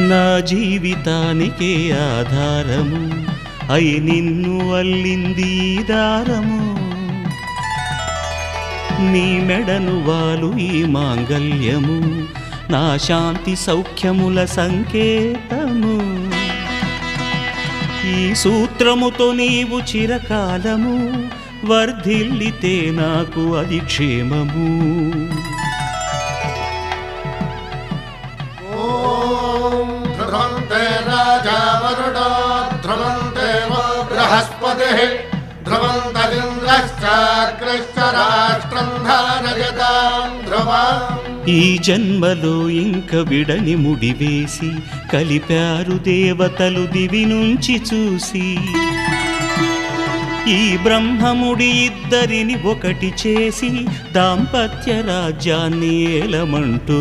నా జీవితానికే ఆధారము అయి నిన్ను అల్లింది దారము నీ మెడను వాలు ఈ మాంగల్యము నా శాంతి సౌఖ్యముల సంకేతము ఈ సూత్రముతో నీవు చిరకాలము వర్ధిల్లితే నాకు అది క్షేమము ధ్రువంతే రాజా వరుడో ధ్రువంతే బృహస్పతిః ధ్రువంతరింద్రశ్చాగ్రశ్చ రాష్ట్రం ధారయతాం ధ్రువం ఈ జన్మలో ఇంక విడని ముడివేసి కలిపారు దేవతలు దివి నుంచి చూసి ఈ బ్రహ్మముడి ఇద్దరిని ఒకటి చేసి దాంపత్య రాజ్యాన్ని ఏలమంటూ